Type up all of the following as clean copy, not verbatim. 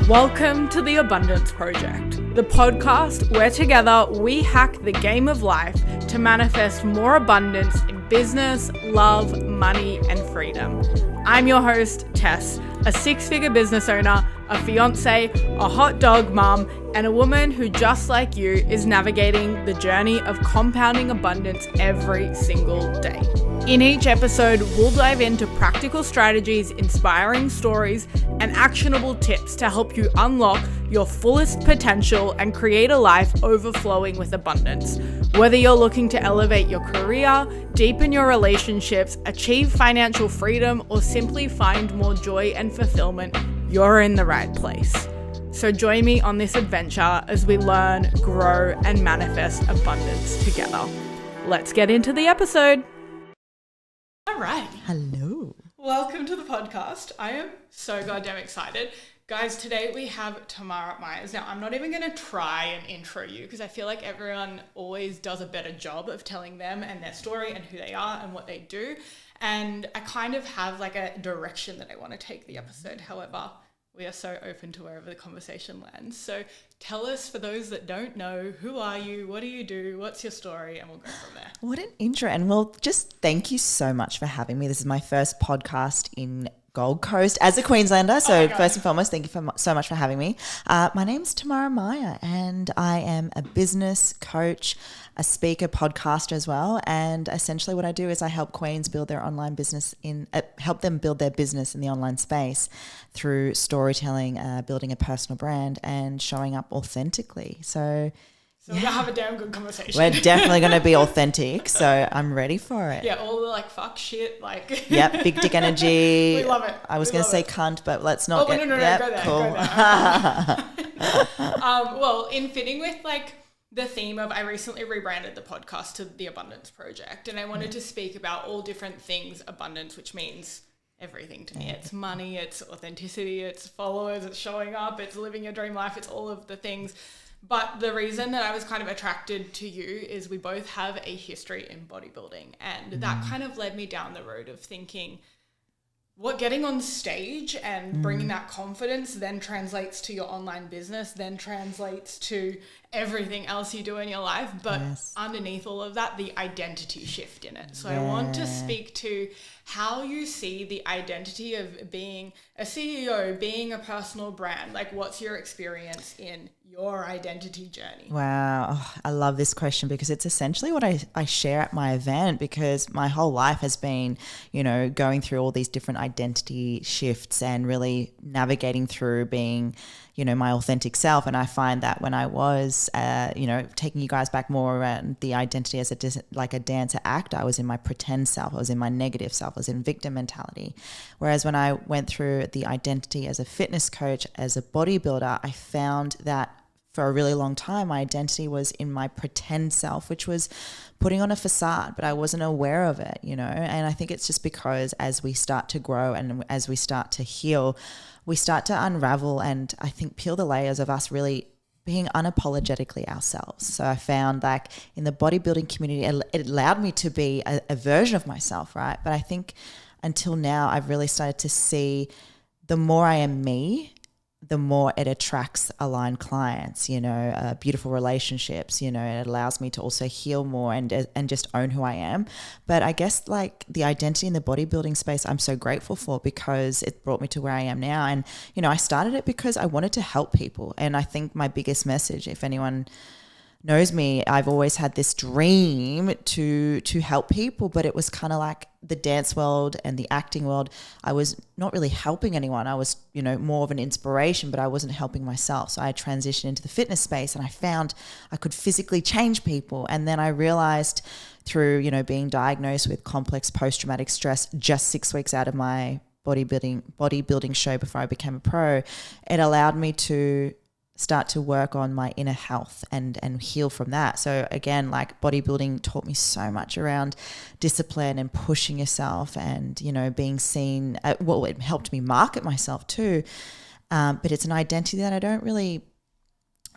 Welcome to The Abundance Project, the podcast where together we hack the game of life to manifest more abundance in business, love, money, and freedom. I'm your host, Tess, a six-figure business owner, a fiance, a hot dog mom, and a woman who, just like you, is navigating the journey of compounding abundance every single day. In each episode, we'll dive into practical strategies, inspiring stories, and actionable tips to help you unlock your fullest potential and create a life overflowing with abundance. Whether you're looking to elevate your career, deepen your relationships, achieve financial freedom, or simply find more joy and fulfillment, you're in the right place. So join me on this adventure as we learn, grow, and manifest abundance together. Let's get into the episode. All right. Hello. Welcome to the podcast. I am so goddamn excited. Guys, today we have Tamara Myers. Now, I'm not even going to try and intro you because I feel like everyone always does a better job of telling them and their story and who they are and what they do. And I kind of have like a direction that I want to take the episode. However, we are so open to wherever the conversation lands. So tell us, for those that don't know, who are you? What do you do? What's your story? And we'll go from there. What an intro. And well, just thank you so much for having me. This is my first podcast in Gold Coast as a Queenslander. So first and foremost, thank you so much for having me. My name's Tamara Myers and I am a business coach, a speaker, podcaster as well. And essentially what I do is I help Queens build their online business help them build their business in the online space through storytelling, building a personal brand and showing up authentically. So we're going to have a damn good conversation. We're definitely going to be authentic, so I'm ready for it. Yeah, all the like fuck shit, like. Yep, big dick energy. We love it. I was going to say cunt, but let's not get. No, yep, go there. Cool. Go there. Well, in fitting with like the theme of, I recently rebranded the podcast to The Abundance Project, and I wanted to speak about all different things abundance, which means everything to me. It's money, it's authenticity, it's followers, it's showing up, it's living your dream life, it's all of the things. But the reason that I was kind of attracted to you is we both have a history in bodybuilding, and that kind of led me down the road of thinking what getting on stage and bringing that confidence then translates to your online business, then translates to everything else you do in your life. But underneath all of that, the identity shift in it. So I want to speak to how you see the identity of being a CEO, being a personal brand. Like, what's your experience in your identity journey? Wow. Oh, I love this question because it's essentially what I share at my event, because my whole life has been, going through all these different identity shifts and really navigating through being, my authentic self. And I find that when I was, taking you guys back more around the identity as a dancer actor, I was in my pretend self, I was in my negative self, I was in victim mentality. Whereas when I went through the identity as a fitness coach, as a bodybuilder, I found that for a really long time, my identity was in my pretend self, which was putting on a facade, but I wasn't aware of it, And I think it's just because as we start to grow and as we start to heal, we start to unravel and I think peel the layers of us really being unapologetically ourselves. So I found like in the bodybuilding community, it allowed me to be a version of myself, right? But I think until now, I've really started to see the more I am me, the more it attracts aligned clients, beautiful relationships, it allows me to also heal more and just own who I am. But I guess like the identity in the bodybuilding space, I'm so grateful for because it brought me to where I am now. And, I started it because I wanted to help people. And I think my biggest message, if anyone knows me, I've always had this dream to help people, but it was kind of like the dance world and the acting world. I was not really helping anyone. I was, more of an inspiration, but I wasn't helping myself. So I transitioned into the fitness space and I found I could physically change people. And then I realized through, being diagnosed with complex post-traumatic stress just 6 weeks out of my bodybuilding show before I became a pro, it allowed me to start to work on my inner health and heal from that. So again, like bodybuilding taught me so much around discipline and pushing yourself and, being seen. It helped me market myself too. But it's an identity that I don't really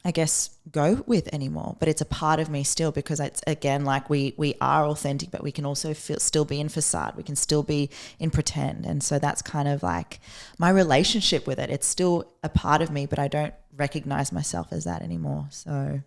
I guess, go with anymore, but it's a part of me still, because it's, again, like we are authentic, but we can also still be in facade. We can still be in pretend. And so that's kind of like my relationship with it. It's still a part of me, but I don't recognize myself as that anymore. So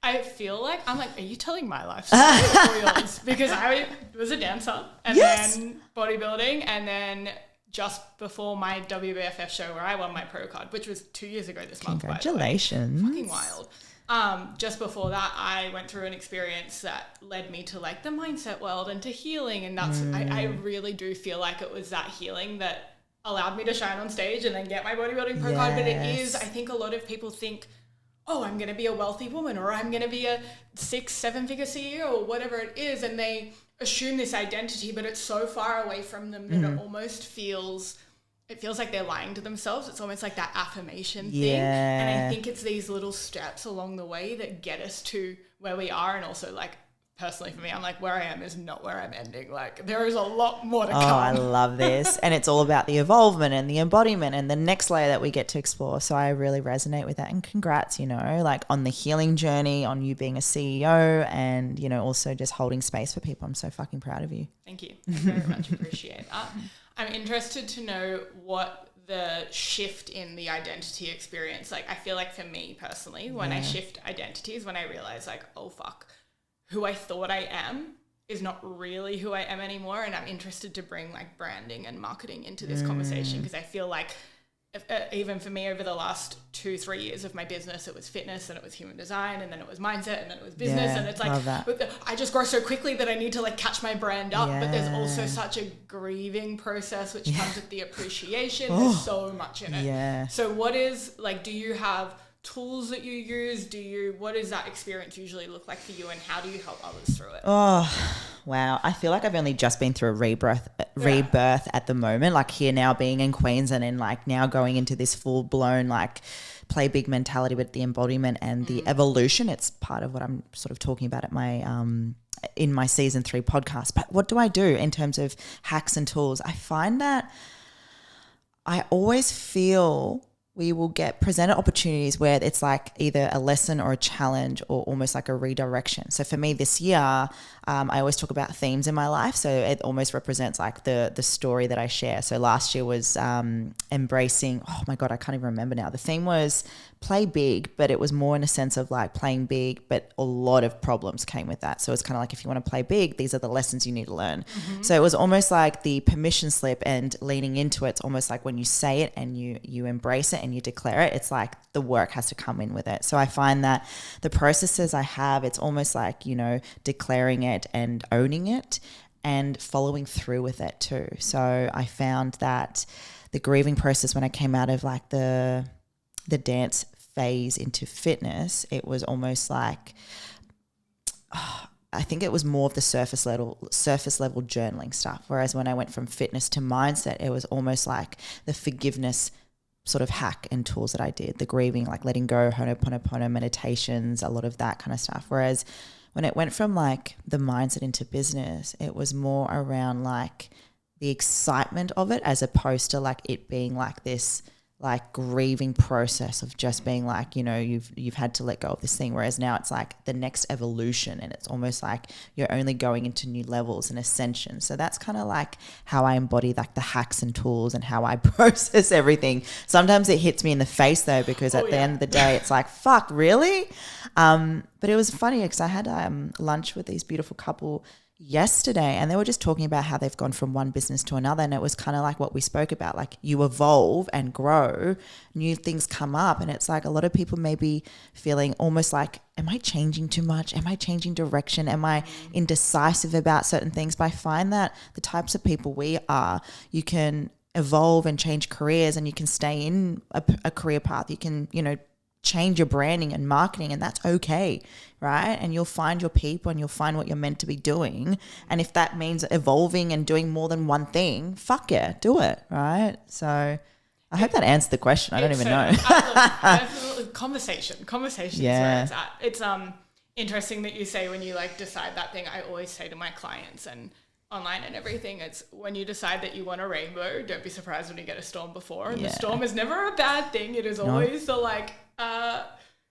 I feel like, I'm like, are you telling my life story or yours? Because I was a dancer and then bodybuilding, and then just before my WBFF show where I won my pro card, which was 2 years ago this month, congratulations. by the way. Fucking wild. Just before that, I went through an experience that led me to like the mindset world and to healing. And that's, I really do feel like it was that healing that allowed me to shine on stage and then get my bodybuilding pro card. But it is, I think a lot of people think, oh, I'm going to be a wealthy woman, or I'm going to be a 6-7 figure CEO, or whatever it is. And they assume this identity, but it's so far away from them that it almost feels like they're lying to themselves. It's almost like that affirmation thing. And I think it's these little steps along the way that get us to where we are. And also, like, personally for me, I'm like, where I am is not where I'm ending. Like, there is a lot more to come. Oh, I love this. And it's all about the evolvement and the embodiment and the next layer that we get to explore. So I really resonate with that. And congrats, you know, like on the healing journey, on you being a CEO, and, you know, also just holding space for people. I'm so fucking proud of you. Thank you. I very much appreciate that. I'm interested to know what the shift in the identity experience, like, I feel like for me personally, when I shift identities, when I realize like, oh fuck, who I thought I am is not really who I am anymore. And I'm interested to bring like branding and marketing into this conversation, because I feel like even for me over the last 2-3 years of my business, it was fitness, and it was human design, and then it was mindset, and then it was business. And it's like, I just grow so quickly that I need to like catch my brand up. But there's also such a grieving process, which comes with the appreciation. There's so much in it. So what is like, do you have tools that you use? What does that experience usually look like for you, and how do you help others through it? Oh, wow. I feel like I've only just been through a rebirth at the moment, like here now being in Queensland, and like now going into this full blown like play big mentality with the embodiment and the evolution. It's part of what I'm sort of talking about at my in my season 3 podcast. But what do I do in terms of hacks and tools? I find that I always feel we will get presented opportunities where it's like either a lesson or a challenge or almost like a redirection. So for me this year, I always talk about themes in my life. So it almost represents like the story that I share. So last year was embracing, oh my God, I can't even remember now. The theme was play big, but it was more in a sense of like playing big, but a lot of problems came with that. So it's kind of like, if you want to play big, these are the lessons you need to learn. So it was almost like the permission slip and leaning into it. It's almost like when you say it and you embrace it and you declare it, it's like the work has to come in with it. So I find that the processes I have, it's almost like, you know, declaring it and owning it and following through with it too. So I found that the grieving process, when I came out of like the dance phase into fitness, it was almost like, I think it was more of the surface level journaling stuff. Whereas when I went from fitness to mindset, it was almost like the forgiveness sort of hack and tools that I did, the grieving, like letting go, Ho'oponopono meditations, a lot of that kind of stuff. Whereas when it went from like the mindset into business, it was more around like the excitement of it, as opposed to like it being like this like grieving process of just being like, you know, you've had to let go of this thing. Whereas now it's like the next evolution, and it's almost like you're only going into new levels and ascension. So that's kind of like how I embody like the hacks and tools and how I process everything. Sometimes it hits me in the face though, because at the end of the day, it's like, fuck, really? But it was funny because I had lunch with these beautiful couple yesterday, and they were just talking about how they've gone from one business to another, and it was kind of like what we spoke about, like you evolve and grow, new things come up, and it's like a lot of people may be feeling almost like, am I changing too much? Am I changing direction? Am I indecisive about certain things? But I find that the types of people we are, you can evolve and change careers, and you can stay in a career path. You can, you know, change your branding and marketing, and that's okay, right? And you'll find your people and you'll find what you're meant to be doing. And if that means evolving and doing more than one thing, fuck yeah, do it, right? So I hope that answered the question. I don't even know. Absolutely. Conversation is where it's at. It's interesting that you say when you like decide that thing. I always say to my clients and online and everything, it's when you decide that you want a rainbow, don't be surprised when you get a storm before. And the storm is never a bad thing. It is always the like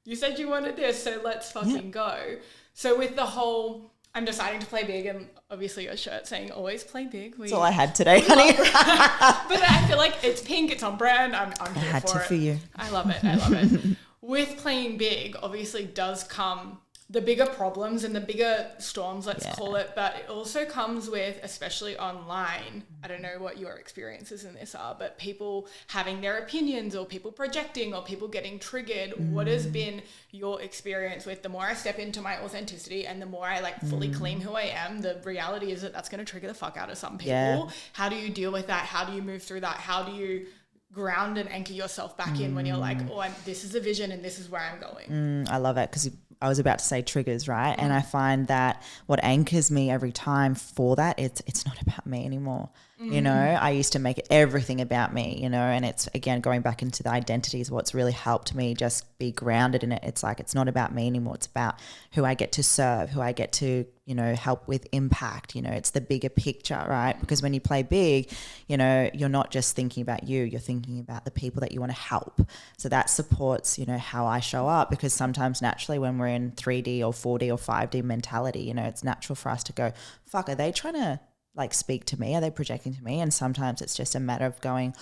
you said you wanted this, so let's fucking go. So with the whole, I'm deciding to play big, and obviously your shirt saying always play big. That's all I had today, honey. But I feel like it's pink, it's on brand. I'm here I had to for you. I love it. With playing big, obviously does come the bigger problems and the bigger storms, let's call it, but it also comes with, especially online, I don't know what your experiences in this are, but people having their opinions or people projecting or people getting triggered. What has been your experience with the more I step into my authenticity and the more I like fully claim who I am, the reality is that that's going to trigger the fuck out of some people. Yeah. How do you deal with that? How do you move through that? How do you ground and anchor yourself back in when you're like, oh, this is a vision and this is where I'm going? I love it, because I was about to say triggers, right? And I find that what anchors me every time for that, it's not about me anymore. You know, I used to make everything about me, you know, and it's, again, going back into the identities, what's really helped me just be grounded in it. It's like, it's not about me anymore. It's about who I get to serve, who I get to, you know, help with impact. You know, it's the bigger picture, right? Because when you play big, you know, you're not just thinking about you, you're thinking about the people that you want to help. So that supports, you know, how I show up, because sometimes naturally when we're in 3D or 4D or 5D mentality, you know, it's natural for us to go, fuck, are they trying to like speak to me? Are they projecting to me? And sometimes it's just a matter of going,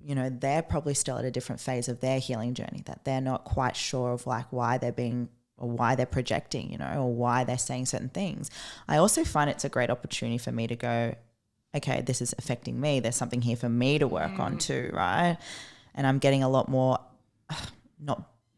you know, they're probably still at a different phase of their healing journey, that they're not quite sure of like why they're being, or why they're projecting, you know, or why they're saying certain things. I also find it's a great opportunity for me to go, okay, this is affecting me. There's something here for me to work on too, right? And I'm getting a lot more,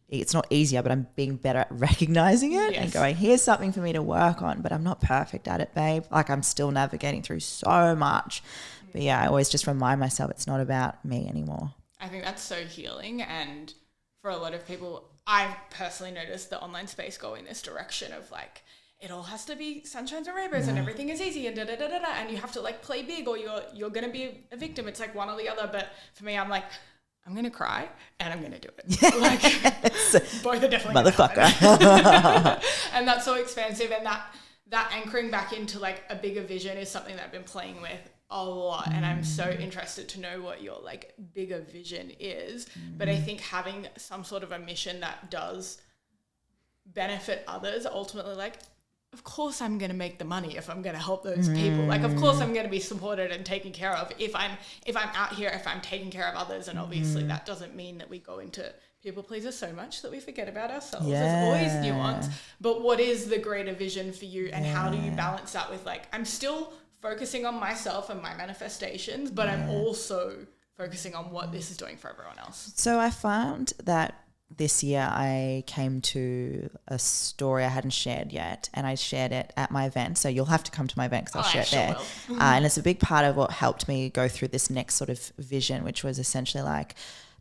it's not easier, but I'm being better at recognizing it and going, here's something for me to work on, but I'm not perfect at it, babe. Like, I'm still navigating through so much. But yeah, I always just remind myself it's not about me anymore. I think that's so healing. And for a lot of people, I've personally noticed the online space go in this direction of like, it all has to be sunshines and rainbows and everything is easy and da-da-da-da-da, and you have to like play big or you're going to be a victim. It's like one or the other. But for me, I'm like, I'm going to cry and I'm going to do it. Like, both are definitely motherfucker. And that's so expansive. And that anchoring back into like a bigger vision is something that I've been playing with a lot. And I'm so interested to know what your like bigger vision is. But I think having some sort of a mission that does benefit others, ultimately, like, of course I'm going to make the money if I'm going to help those people. Like, of course I'm going to be supported and taken care of if I'm out here, if I'm taking care of others. And obviously that doesn't mean that we go into people pleaser so much that we forget about ourselves. There's always nuance. But what is the greater vision for you, and how do you balance that with like, I'm still focusing on myself and my manifestations, but I'm also focusing on what this is doing for everyone else. So I found that this year I came to a story I hadn't shared yet, and I shared it at my event. So you'll have to come to my event because I'll share it there. And it's a big part of what helped me go through this next sort of vision, which was essentially like,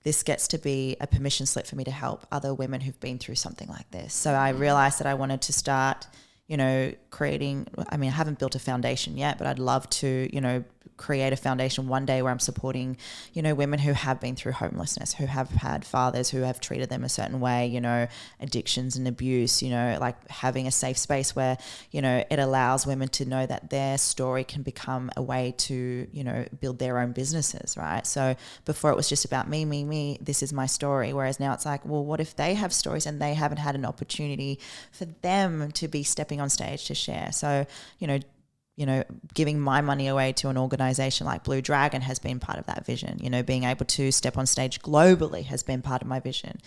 this gets to be a permission slip for me to help other women who've been through something like this. So I realized that I wanted to start, you know, creating, I mean, I haven't built a foundation yet, but I'd love to, you know, create a foundation one day where I'm supporting, you know, women who have been through homelessness, who have had fathers who have treated them a certain way, you know, addictions and abuse, you know, like having a safe space where, you know, it allows women to know that their story can become a way to, you know, build their own businesses, right? So before it was just about me, this is my story. Whereas now it's like, well, what if they have stories and they haven't had an opportunity for them to be stepping on stage to share? So, you know, giving my money away to an organization like Blue Dragon has been part of that vision. You know, being able to step on stage globally has been part of my vision.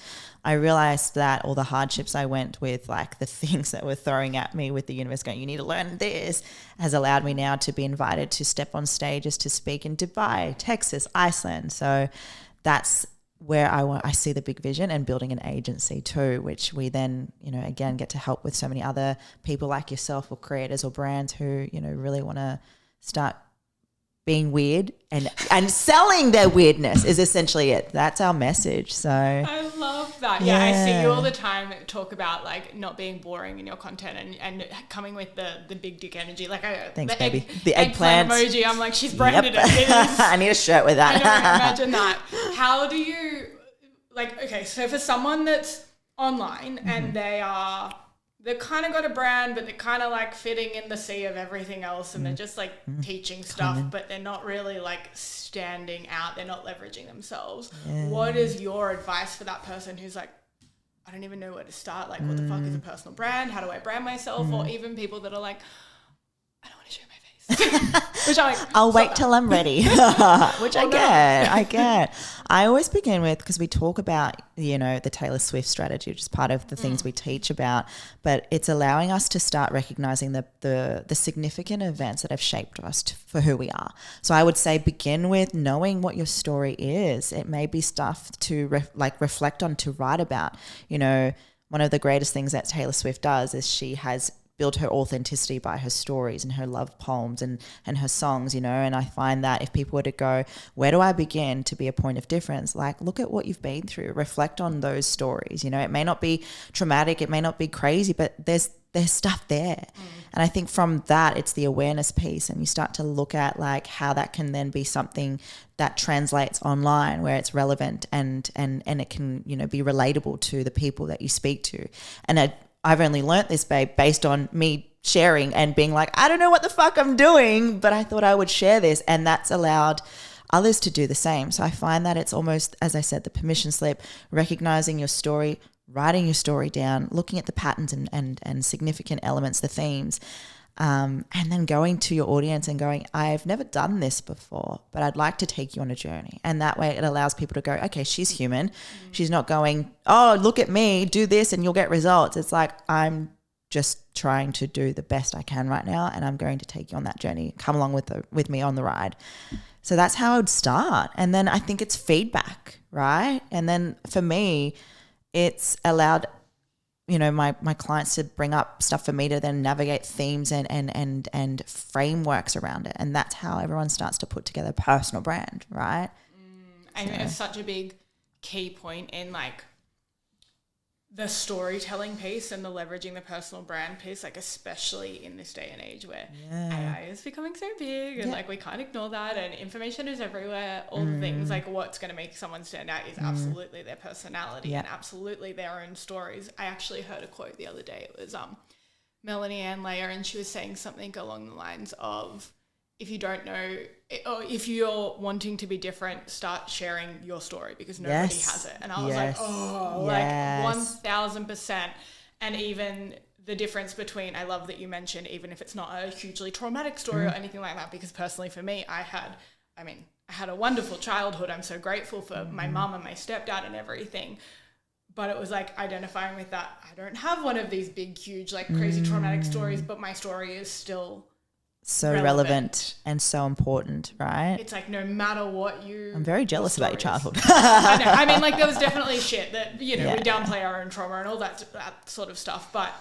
I realized that all the hardships I went with, like the things that were throwing at me with the universe going, you need to learn this, has allowed me now to be invited to step on stages to speak in Dubai, Texas, Iceland. So that's where I see the big vision, and building an agency too, which we then, you know, again, get to help with so many other people like yourself or creators or brands who, you know, really want to start being weird and selling their weirdness is essentially it. That's our message. So I love that. Yeah, I see you all the time talk about like not being boring in your content and coming with the big dick energy. Like thanks, baby. The eggplant emoji. I'm like, she's branded it. I need a shirt with that. I know, imagine that. How do you like? Okay, so for someone that's online and they've kind of got a brand, but they're kind of like fitting in the sea of everything else, and they're just like teaching stuff, but they're not really like standing out. They're not leveraging themselves. Yeah. What is your advice for that person who's like, I don't even know where to start. Like, what the fuck is a personal brand? How do I brand myself? Or even people that are like, I don't want to show my face. Which I'm like, I'll wait till I'm ready, which I get. I always begin with, because we talk about, the Taylor Swift strategy, which is part of the things we teach about, but it's allowing us to start recognizing the significant events that have shaped us for who we are. So I would say begin with knowing what your story is. It may be stuff to reflect on, to write about. One of the greatest things that Taylor Swift does is she has built her authenticity by her stories and her love poems and her songs, and I find that if people were to go, where do I begin to be a point of difference? Like, look at what you've been through, reflect on those stories. It may not be traumatic, it may not be crazy, but there's stuff there. And I think from that, it's the awareness piece, and you start to look at like how that can then be something that translates online, where it's relevant and it can, be relatable to the people that you speak to. And I've only learnt this, babe, based on me sharing and being like, I don't know what the fuck I'm doing, but I thought I would share this. And that's allowed others to do the same. So I find that it's almost, as I said, the permission slip, recognizing your story, writing your story down, looking at the patterns and significant elements, the themes, and then going to your audience and going, I've never done this before, but I'd like to take you on a journey. And that way it allows people to go, okay, she's human. She's not going, oh, look at me, do this and you'll get results. It's like, I'm just trying to do the best I can right now, and I'm going to take you on that journey. Come along with me on the ride. So that's how I would start. And then I think it's feedback, right? And then for me, it's allowed my clients to bring up stuff for me to then navigate themes and frameworks around it. And that's how everyone starts to put together a personal brand, right? I think it's such a big key point in like the storytelling piece and the leveraging the personal brand piece, like especially in this day and age where AI is becoming so big and like we can't ignore that, and information is everywhere, all the things. Like what's going to make someone stand out is absolutely their personality and absolutely their own stories. I actually heard a quote the other day. It was Melanie Ann Layer, and she was saying something along the lines of, if you don't know, or if you're wanting to be different, start sharing your story, because nobody has it. And I was like, like 1000%. And even the difference between, I love that you mentioned, even if it's not a hugely traumatic story or anything like that, because personally for me, I had a wonderful childhood. I'm so grateful for my mum and my stepdad and everything. But it was like identifying with that. I don't have one of these big, huge, like crazy traumatic stories, but my story is still so relevant and so important, right? It's like no matter what I'm very jealous about your childhood. I know. I mean, like there was definitely shit that, we downplay our own trauma and all that sort of stuff. But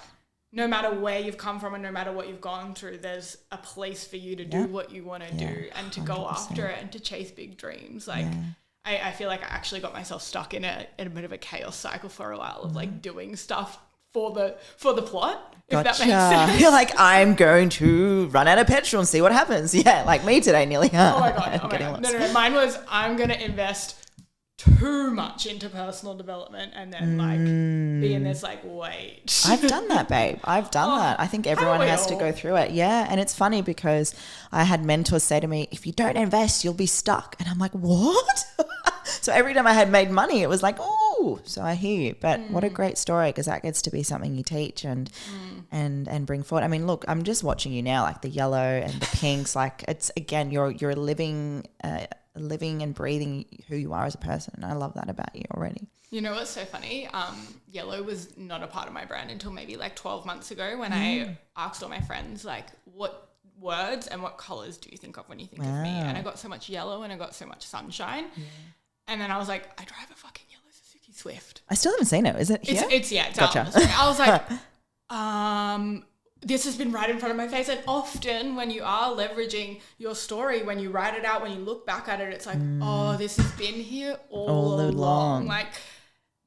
no matter where you've come from and no matter what you've gone through, there's a place for you to do what you want to do and to 100%. Go after it and to chase big dreams. Like I feel like I actually got myself stuck in a bit of a chaos cycle for a while of like doing stuff for the plot. If that makes sense. You're like, I'm going to run out of petrol and see what happens. Yeah, like me today nearly. Oh my God. No. Mine was, I'm going to invest too much into personal development and then like be in this like, wait. I've done that, babe. I've done that. I think everyone has to go through it. Yeah. And it's funny because I had mentors say to me, if you don't invest, you'll be stuck. And I'm like, what? So every time I had made money, it was like, oh, so I hear you. But what a great story, because that gets to be something you teach and bring forward. I mean, look, I'm just watching you now, like the yellow and the pinks. Like it's, again, you're living and breathing who you are as a person. And I love that about you already. You know what's so funny? Yellow was not a part of my brand until maybe like 12 months ago when I asked all my friends, like, what words and what colors do you think of when you think of me? And I got so much yellow and I got so much sunshine. Yeah. And then I was like, I drive a fucking yellow Suzuki Swift. I still haven't seen it. Is it here? It's gotcha. out. I was like, this has been right in front of my face. And often when you are leveraging your story, when you write it out, when you look back at it, it's like, oh, this has been here all along. Like,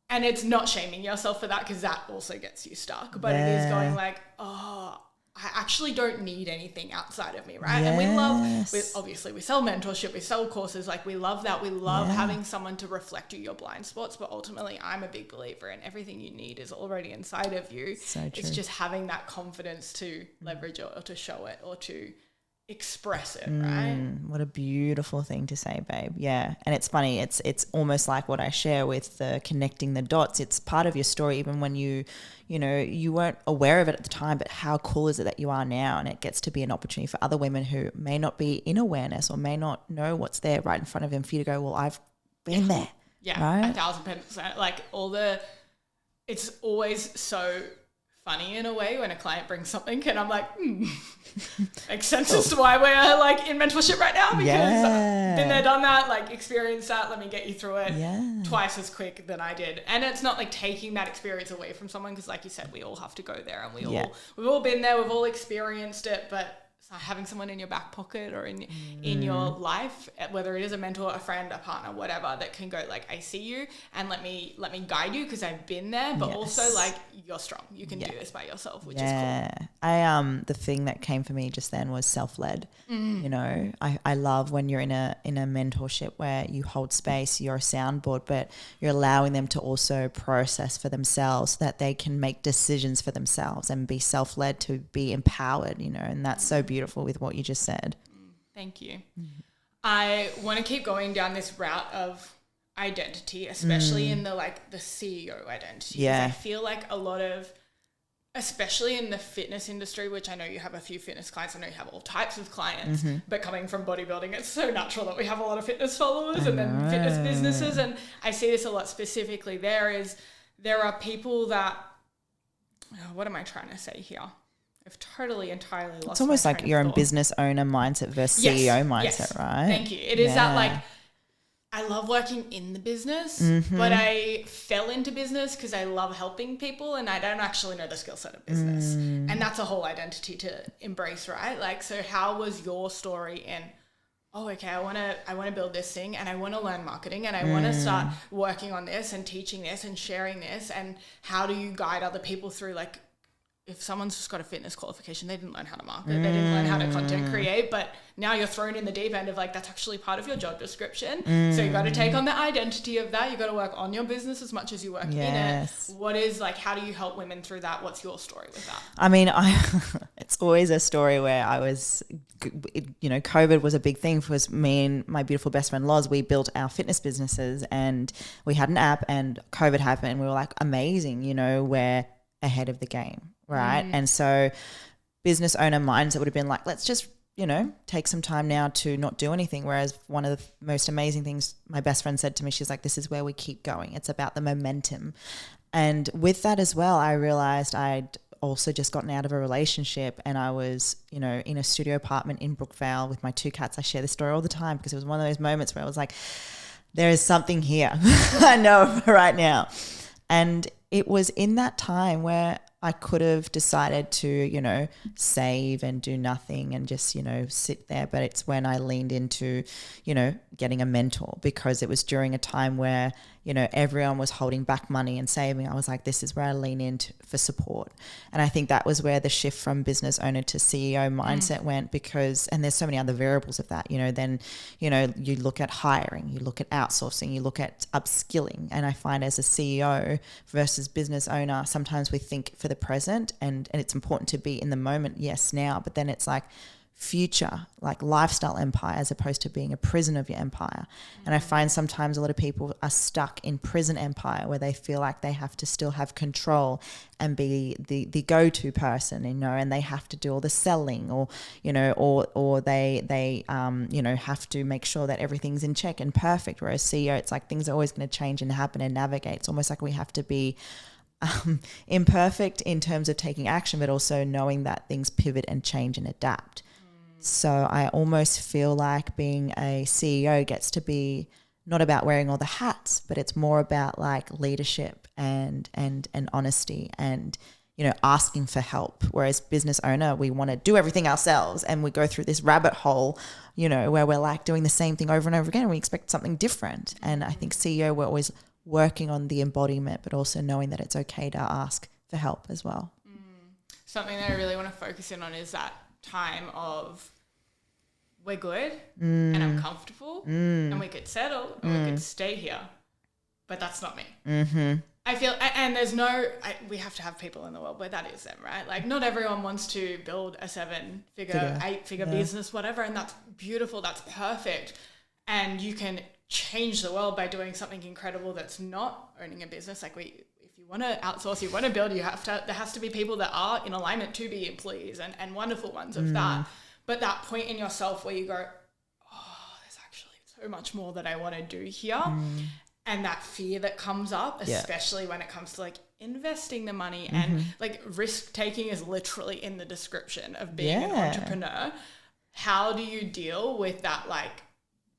and it's not shaming yourself for that, because that also gets you stuck. But it is going like, oh, I actually don't need anything outside of me, right? Yes. And obviously we sell mentorship, we sell courses, like we love that. We love having someone to reflect you your blind spots, but ultimately I'm a big believer in everything you need is already inside of you. So true. It's just having that confidence to leverage it or to show it or to express it, right? What a beautiful thing to say, babe. Yeah. And it's funny. It's almost like what I share with the connecting the dots. It's part of your story, even when you weren't aware of it at the time, but how cool is it that you are now? And it gets to be an opportunity for other women who may not be in awareness or may not know what's there right in front of them for you to go, well, I've been there. Yeah, right? 1,000%. Like it's always so funny in a way when a client brings something and I'm like, makes sense as to why we're like in mentorship right now, because I've been there, done that, like experienced that. Let me get you through it twice as quick than I did. And it's not like taking that experience away from someone, because like you said, we all have to go there, and we've all been there, we've all experienced it, but having someone in your back pocket or in your life, whether it is a mentor, a friend, a partner, whatever, that can go like, I see you and let me guide you because I've been there, but also like, you're strong, you can do this by yourself, which is cool. The thing that came for me just then was self-led. You know, I love when you're in a mentorship where you hold space, you're a soundboard, but you're allowing them to also process for themselves, so that they can make decisions for themselves and be self-led, to be empowered, you know, and that's so beautiful with what you just said. Thank you. I want to keep going down this route of identity, especially in the CEO identity. Yeah. I feel like a lot of, especially in the fitness industry, which I know you have a few fitness clients, I know you have all types of clients, but coming from bodybuilding, it's so natural that we have a lot of fitness followers and then fitness businesses. And I see this a lot specifically. There are people that, what am I trying to say here? I've entirely lost. It's almost like your own business owner mindset versus CEO mindset, right? Thank you. It is that, like, I love working in the business, but I fell into business because I love helping people and I don't actually know the skill set of business. And that's a whole identity to embrace, right? Like, so how was your story in, okay, I want to build this thing and I want to learn marketing and I want to start working on this and teaching this and sharing this, and how do you guide other people through, like, if someone's just got a fitness qualification, they didn't learn how to market, they didn't learn how to content create, but now you're thrown in the deep end of like, that's actually part of your job description. So you got to take on the identity of that. You got to work on your business as much as you work in it. What is, like, how do you help women through that? What's your story with that? I mean, it's always a story where I was, COVID was a big thing for me and my beautiful best friend Loz. We built our fitness businesses and we had an app, and COVID happened and we were like, amazing, we're ahead of the game. Right. And so business owner mindset would have been like, let's just, take some time now to not do anything. Whereas one of the most amazing things my best friend said to me, she's like, this is where we keep going. It's about the momentum. And with that as well, I realized I'd also just gotten out of a relationship, and I was, in a studio apartment in Brookvale with my 2 cats. I share this story all the time because it was one of those moments where I was like, there is something here. I know right now. And it was in that time where I could have decided to, save and do nothing and just, sit there. But it's when I leaned into, getting a mentor, because it was during a time where, everyone was holding back money and saving. I was like, this is where I lean in for support. And I think that was where the shift from business owner to CEO mindset went, because, and there's so many other variables of that, then, you look at hiring, you look at outsourcing, you look at upskilling. And I find as a CEO versus business owner, sometimes we think for the present and it's important to be in the moment. Yes, now, but then it's like future, like lifestyle empire, as opposed to being a prison of your empire. And I find sometimes a lot of people are stuck in prison empire where they feel like they have to still have control and be the go-to person, and they have to do all the selling or they have to make sure that everything's in check and perfect. Whereas CEO, it's like things are always going to change and happen and navigate. It's almost like we have to be imperfect in terms of taking action, but also knowing that things pivot and change and adapt. So I almost feel like being a CEO gets to be not about wearing all the hats, but it's more about like leadership and honesty and, asking for help. Whereas business owner, we want to do everything ourselves and we go through this rabbit hole, where we're like doing the same thing over and over again and we expect something different. And I think CEO, we're always working on the embodiment, but also knowing that it's okay to ask for help as well. Something that I really want to focus in on is that time of we're good and I'm comfortable and we could settle and we could stay here, but that's not me. And I feel, and there's we have to have people in the world where that is them, right? Like not everyone wants to build a 7-figure, 8-figure business, whatever. And that's beautiful. That's perfect. And you can change the world by doing something incredible that's not owning a business. Like if you want to outsource, you want to build, there has to be people that are in alignment to be employees and wonderful ones of that. But that point in yourself where you go, oh, there's actually so much more that I want to do here. And that fear that comes up, especially when it comes to like investing the money and like risk taking is literally in the description of being an entrepreneur. How do you deal with that, like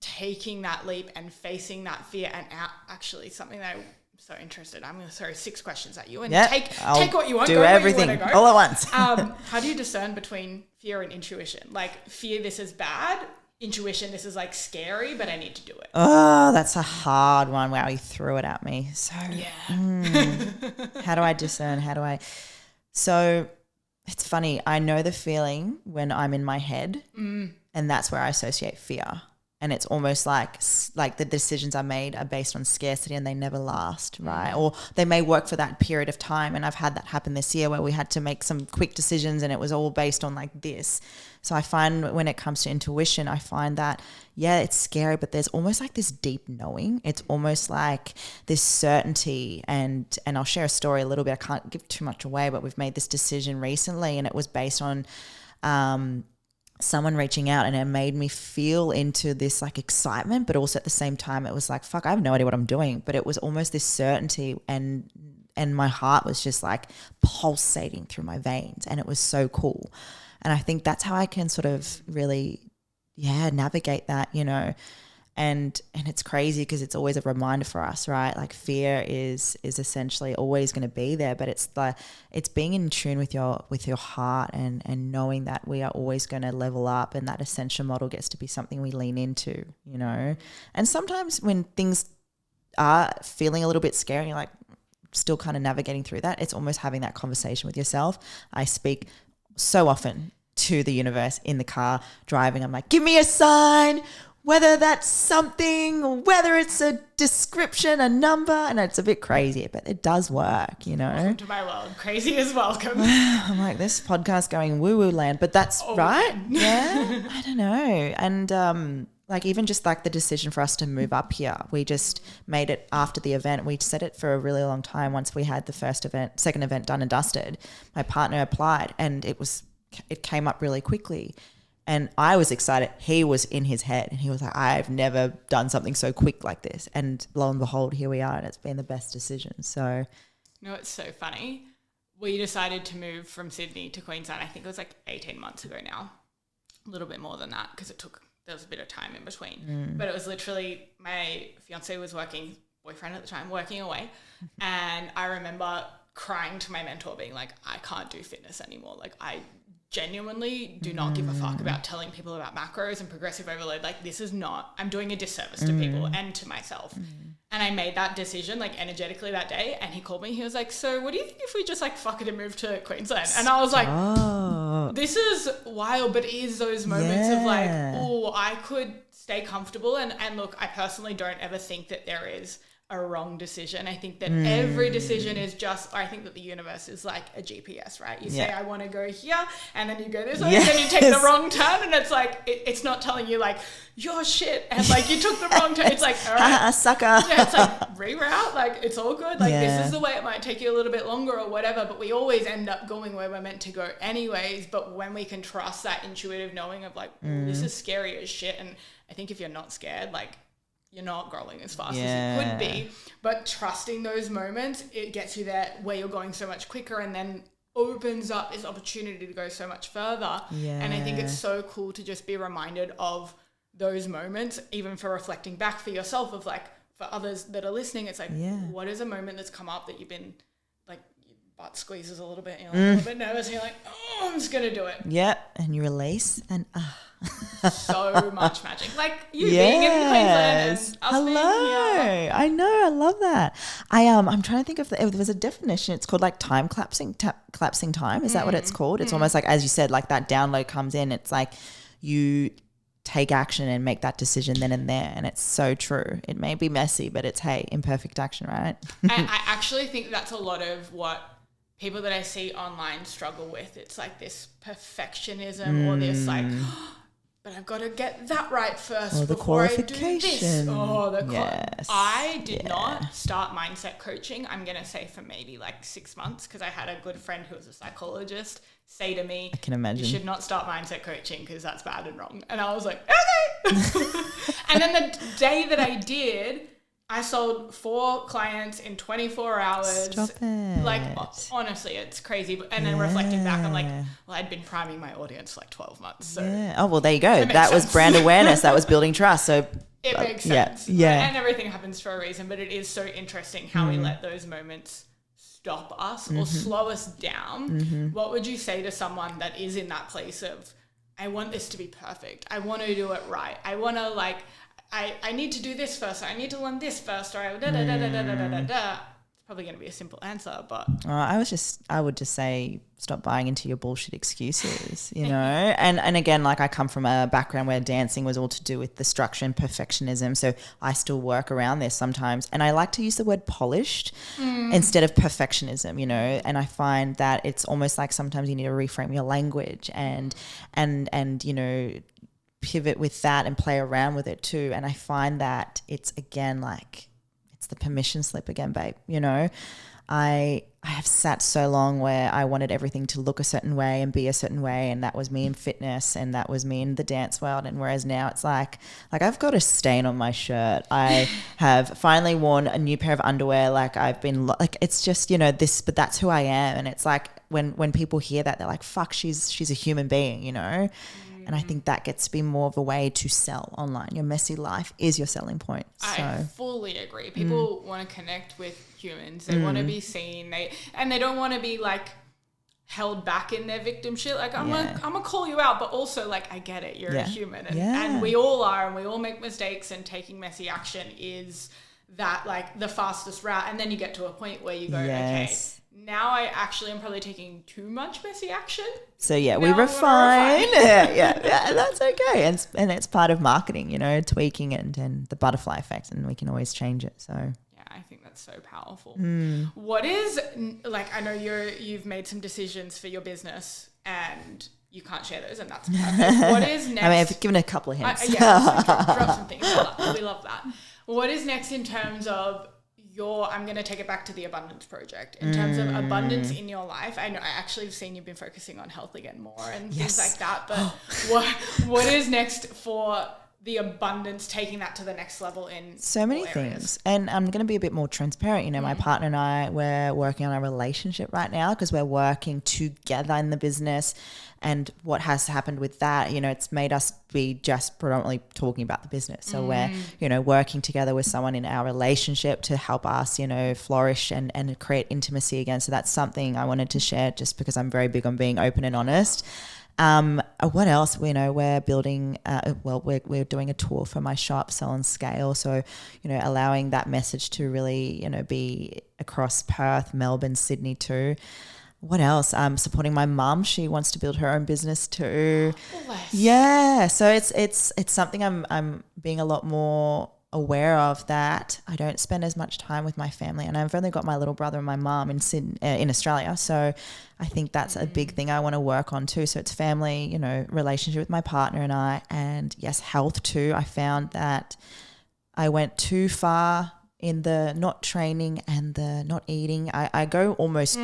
taking that leap and facing that fear? And actually something that I'm so interested, I'm going to throw 6 questions at you and take what you want, do go everything where you want to go. all at once. How do you discern between fear and intuition? Like fear, this is bad. Intuition, this is like scary, but I need to do it. Oh, that's a hard one. Wow, you threw it at me. So how do I discern? So it's funny. I know the feeling when I'm in my head and that's where I associate fear. And it's almost like the decisions I made are based on scarcity and they never last, right? Or they may work for that period of time. And I've had that happen this year where we had to make some quick decisions and it was all based on like this. So I find when it comes to intuition, I find that, it's scary, but there's almost like this deep knowing. It's almost like this certainty. And I'll share a story a little bit. I can't give too much away, but we've made this decision recently and it was based on someone reaching out, and it made me feel into this like excitement, but also at the same time it was like, fuck, I have no idea what I'm doing. But it was almost this certainty and my heart was just like pulsating through my veins, and it was so cool. And I think that's how I can sort of really navigate that, and it's crazy because it's always a reminder for us, right? Like fear is essentially always going to be there, but it's being in tune with your heart and knowing that we are always going to level up, and that ascension model gets to be something we lean into, And sometimes when things are feeling a little bit scary, you're like still kind of navigating through that, it's almost having that conversation with yourself. I speak so often to the universe in the car driving. I'm like, give me a sign, whether that's something or whether it's a description, a number. And it's a bit crazy, but it does work, Welcome to my world. Crazy is welcome. I'm like, this podcast going woo-woo land, but that's right. Yeah, I don't know. And like even just like the decision for us to move up here, we just made it after the event. We set it for a really long time. Once we had the second event done and dusted, my partner applied and it came up really quickly. And I was excited. He was in his head and he was like, I've never done something so quick like this. And lo and behold, here we are, and it's been the best decision. So, it's so funny. We decided to move from Sydney to Queensland. I think it was like 18 months ago now, a little bit more than that because there was a bit of time in between. But it was literally my fiance was boyfriend at the time, working away. And I remember crying to my mentor being like, I can't do fitness anymore. Like I genuinely do not give a fuck about telling people about macros and progressive overload. Like I'm doing a disservice to people and to myself. And I made that decision like energetically that day, and he called me. He was like, so what do you think if we just like fuck it and move to Queensland? And I was like, this is wild, but it is those moments of like, oh, I could stay comfortable. And look, I personally don't ever think that there is a wrong decision. I think that every decision is I think that the universe is like a GPS, right? You say, I want to go here, and then you go this way, and then you take the wrong turn, and it's like, it's not telling you like, you're shit, and like you took the wrong turn. It's like, all right, sucker. Yeah, it's like reroute, like it's all good. Like this is the way. It might take you a little bit longer or whatever, but we always end up going where we're meant to go anyways. But when we can trust that intuitive knowing of like, this is scary as shit, and I think if you're not scared, like, you're not growing as fast as you could be, but trusting those moments, it gets you there where you're going so much quicker, and then opens up this opportunity to go so much further. And I think it's so cool to just be reminded of those moments, even for reflecting back for yourself of like, for others that are listening, it's like, what is a moment that's come up that you've been like, your butt squeezes a little bit and you're like, a little bit nervous and you're like, oh, I'm just going to do it. And you release and so much magic. Like you being in Queensland and us being here. I know, I love that. I'm trying to think if there was a definition. It's called like time collapsing time. Is that what it's called? It's almost like, as you said, like that download comes in. It's like you take action and make that decision then and there. And it's so true. It may be messy, but it's, hey, imperfect action, right? I actually think that's a lot of what people that I see online struggle with. It's like this perfectionism or this like, but I've got to get that right first before I do this. I did not start mindset coaching, I'm going to say, for maybe like 6 months, because I had a good friend who was a psychologist say to me, I can imagine, you should not start mindset coaching because that's bad and wrong. And I was like, okay. And then the day that I did, I sold 4 clients in 24 hours. Stop it. Like, honestly, it's crazy. And then reflecting back, I'm like, well, I'd been priming my audience for like 12 months. So oh, well, there you go. That was brand awareness. That was building trust. So it makes sense. Yeah. And everything happens for a reason. But it is so interesting how we let those moments stop us or slow us down. What would you say to someone that is in that place of, I want this to be perfect. I want to do it right. I want to like... I need to do this first, or I need to learn this first, or It's probably going to be a simple answer, but... I would just say stop buying into your bullshit excuses, you know? and again, like I come from a background where dancing was all to do with the structure and perfectionism, so I still work around this sometimes. And I like to use the word polished instead of perfectionism, you know? And I find that it's almost like sometimes you need to reframe your language and you know, pivot with that and play around with it too. And I find that it's, again, like it's the permission slip again, babe. You know, I have sat so long where I wanted everything to look a certain way and be a certain way, and that was me in fitness and that was me in the dance world. And whereas now it's like I've got a stain on my shirt. I have finally worn a new pair of underwear. Like I've been like, it's just, you know, this, but that's who I am. And it's like when people hear that, they're like, fuck, she's a human being, you know? And I think that gets to be more of a way to sell online. Your messy life is your selling point. So. I fully agree. People want to connect with humans. They want to be seen. They don't want to be like held back in their victim shit. Like I'm gonna call you out, but also like I get it. You're a human, and we all are, and we all make mistakes. And taking messy action is that like the fastest route. And then you get to a point where you go, okay, now I actually am probably taking too much messy action. So yeah, we refine. yeah, that's okay. And it's part of marketing, you know, tweaking it and the butterfly effect, and we can always change it. So yeah, I think that's so powerful. What is, like, I know you've made some decisions for your business and you can't share those, and that's perfect. What is next? I mean, I've given a couple of hints. Drop some things. We love that. What is next in terms of I'm going to take it back to the abundance project. In terms of abundance in your life, I actually have seen you've been focusing on health again more and things like that. But what is next for the abundance, taking that to the next level in so many things? And I'm going to be a bit more transparent. You know, my partner and I, we're working on our relationship right now because we're working together in the business. And what has happened with that, you know, it's made us be just predominantly talking about the business. So we're, you know, working together with someone in our relationship to help us, you know, flourish and create intimacy again. So that's something I wanted to share just because I'm very big on being open and honest. What else? You know, we're building, we're doing a tour for my shop, Sell and Scale. So, you know, allowing that message to really, you know, be across Perth, Melbourne, Sydney too. What else? Supporting my mum. She wants to build her own business too. Yeah. So it's something I'm being a lot more aware of, that I don't spend as much time with my family, and I've only got my little brother and my mum in Australia. So I think that's a big thing I want to work on too. So it's family, you know, relationship with my partner and I, and yes, health too. I found that I went too far in the not training and the not eating. I go almost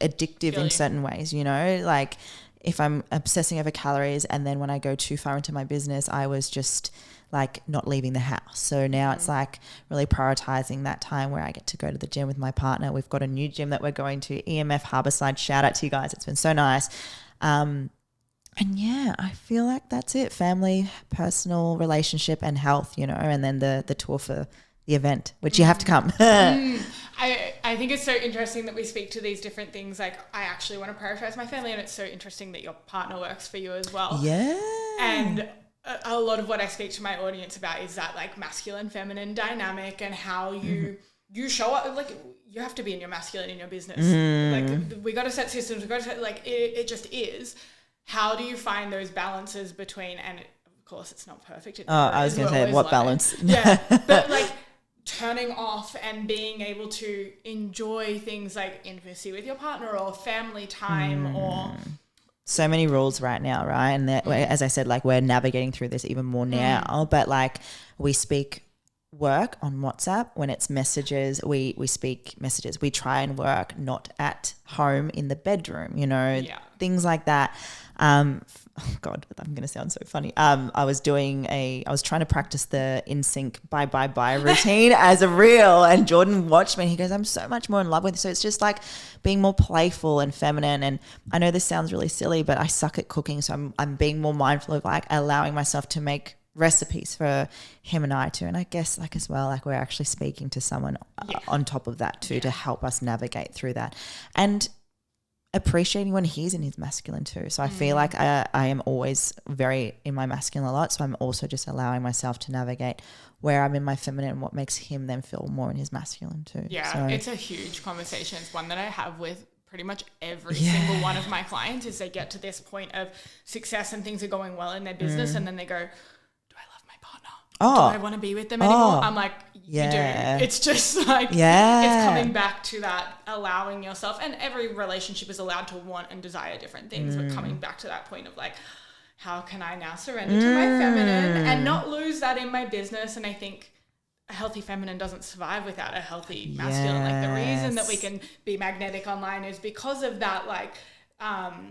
addictive in certain ways, you know, like if I'm obsessing over calories, and then when I go too far into my business, I was just like not leaving the house. So now it's like really prioritizing that time where I get to go to the gym with my partner. We've got a new gym that we're going to, EMF Harbourside. Shout out to you guys. It's been so nice. And yeah, I feel like that's it. Family, personal, relationship and health, you know, and then the tour for the event, which you have to come. I think it's so interesting that we speak to these different things. Like, I actually want to prioritize my family, and it's so interesting that your partner works for you as well. Yeah. And a lot of what I speak to my audience about is that like masculine, feminine dynamic, and how you show up. Like, you have to be in your masculine in your business. Like, we got to set systems. We got to set, like, it just is. How do you find those balances between, and of course it's not perfect. I was going to say, what balance? Yeah, but like turning off and being able to enjoy things like intimacy with your partner or family time or... So many rules right now, right? And as I said, like we're navigating through this even more now, but like we speak work on WhatsApp. When it's messages, we speak messages. We try and work not at home in the bedroom, things like that. Oh God, I'm going to sound so funny. I was trying to practice the in-sync bye routine as a reel, and Jordan watched me and he goes, I'm so much more in love with it. So it's just like being more playful and feminine. And I know this sounds really silly, but I suck at cooking. So I'm being more mindful of like allowing myself to make recipes for him and I too. And I guess like as well, like we're actually speaking to someone on top of that too, to help us navigate through that. And appreciating when he's in his masculine too. So I feel like I am always very in my masculine a lot. So I'm also just allowing myself to navigate where I'm in my feminine and what makes him then feel more in his masculine too. Yeah, so it's a huge conversation. It's one that I have with pretty much every single one of my clients. Is they get to this point of success and things are going well in their business and then they go, do I want to be with them anymore? I'm like, you do. It's just like, it's coming back to that, allowing yourself, and every relationship is allowed to want and desire different things, but coming back to that point of like, how can I now surrender to my feminine and not lose that in my business? And I think a healthy feminine doesn't survive without a healthy masculine. Like the reason that we can be magnetic online is because of that, like,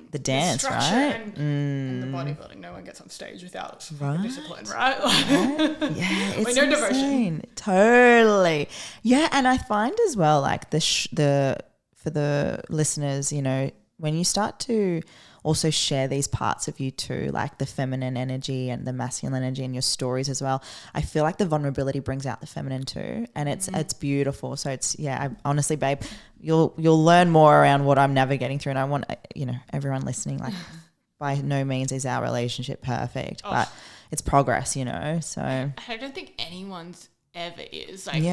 the dance, the right? And the bodybuilding. No one gets on stage without discipline, right? Yeah, it's no insane. devotion. Totally. Yeah, and I find as well, like for the listeners, when you start to also share these parts of you too, like the feminine energy and the masculine energy in your stories as well, I feel like the vulnerability brings out the feminine too, and it's beautiful. So it's honestly, babe, you'll learn more around what I'm navigating through, and I want everyone listening, like by no means is our relationship perfect, but it's progress, so I don't think anyone's ever is like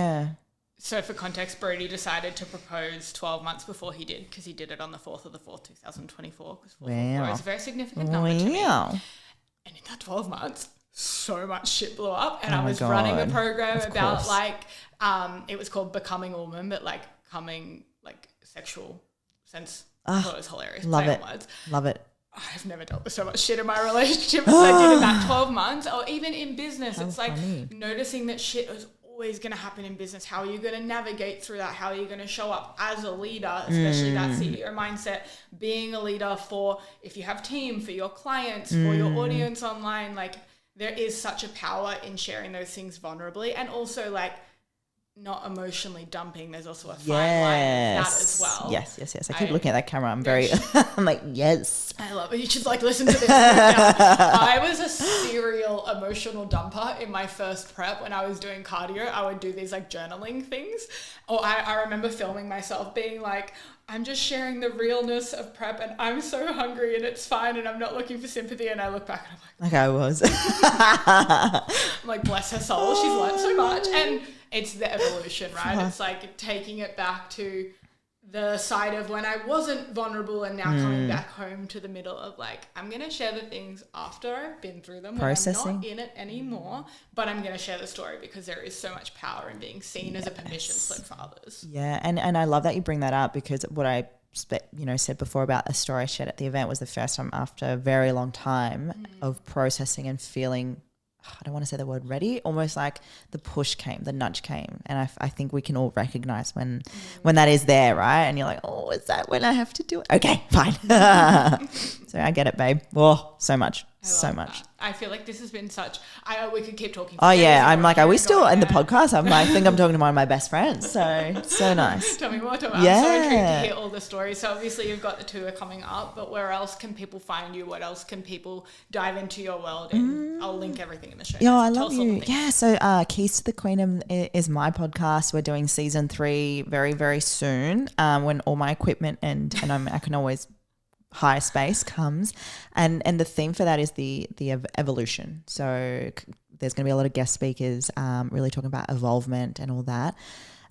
So for context, Brody decided to propose 12 months before he did, because he did it on the 4th of the 4th, 2024. Because 4 is a very significant number to me. And in that 12 months, so much shit blew up. And I was running a program about it was called Becoming a Woman, but like coming like sexual sense. I thought it was hilarious. Love it. Love it. I've never dealt with so much shit in my relationship as I did in that 12 months, or even in business. It's funny. Like noticing that shit is always going to happen in business. How are you going to navigate through that? How are you going to show up as a leader, especially that CEO mindset, being a leader for, if you have team, for your clients, for your audience online, like there is such a power in sharing those things vulnerably, and also like not emotionally dumping. There's also a fine line of that as well. Yes. I keep looking at that camera. I'm like, yes. I love it. You should like listen to this. I was a serial emotional dumper in my first prep. When I was doing cardio, I would do these like journaling things. Or I remember filming myself being like, I'm just sharing the realness of prep and I'm so hungry and it's fine and I'm not looking for sympathy. And I look back and I'm like, I was. I'm like, bless her soul. She's learned so much. And it's the evolution, right? It's like taking it back to the side of when I wasn't vulnerable and now coming back home to the middle of like, I'm going to share the things after I've been through them, when I'm not in it anymore, but I'm going to share the story because there is so much power in being seen as a permission slip for others. Yeah. And I love that you bring that up, because what I said before about a story I shared at the event was the first time after a very long time of processing and feeling, I don't want to say the word ready, almost like the push came, the nudge came. And I think we can all recognize when that is there, right? And you're like, oh, is that when I have to do it? Okay, fine. So I get it, babe. Oh, so much. So much. That. I feel like this has been we could keep talking. Oh yeah. I'm like, are we still in the podcast? I think I'm talking to one of my best friends. So nice. Tell me more. I'm so intrigued to hear all the stories. So obviously you've got the tour coming up, but where else can people find you? What else can people dive into your world? And I'll link everything in the show notes. Yeah, I love you. Yeah. So Keys to the Queendom is my podcast. We're doing season 3 very, very soon. When all my equipment and I can always high space comes, and the theme for that is the evolution. So there's going to be a lot of guest speakers really talking about evolvement and all that.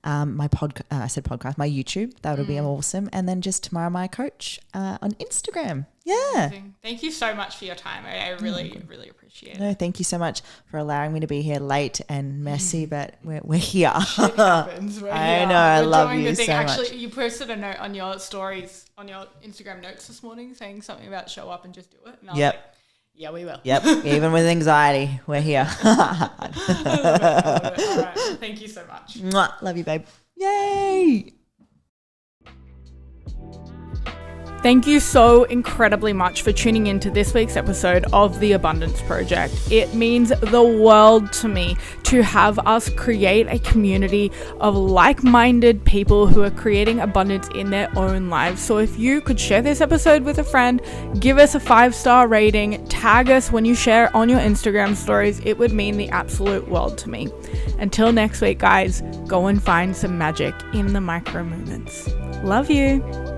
my podcast, my YouTube. That would be awesome. And then just Tamara, my coach, on Instagram. Yeah. Amazing. Thank you so much for your time. I really, really appreciate it. No, thank you so much for allowing me to be here late and messy, but we're here. Shit happens. I know. I love you so much. Actually, you posted a note on your stories, on your Instagram notes this morning saying something about show up and just do it. And I was like, yeah, we will. Yep. Even with anxiety, we're here. I love it. All right. Thank you so much. Mwah. Love you, babe. Yay. Thank you so incredibly much for tuning into this week's episode of The Abundance Project. It means the world to me to have us create a community of like-minded people who are creating abundance in their own lives. So if you could share this episode with a friend, give us a 5-star rating, tag us when you share on your Instagram stories, it would mean the absolute world to me. Until next week, guys, go and find some magic in the micro moments. Love you.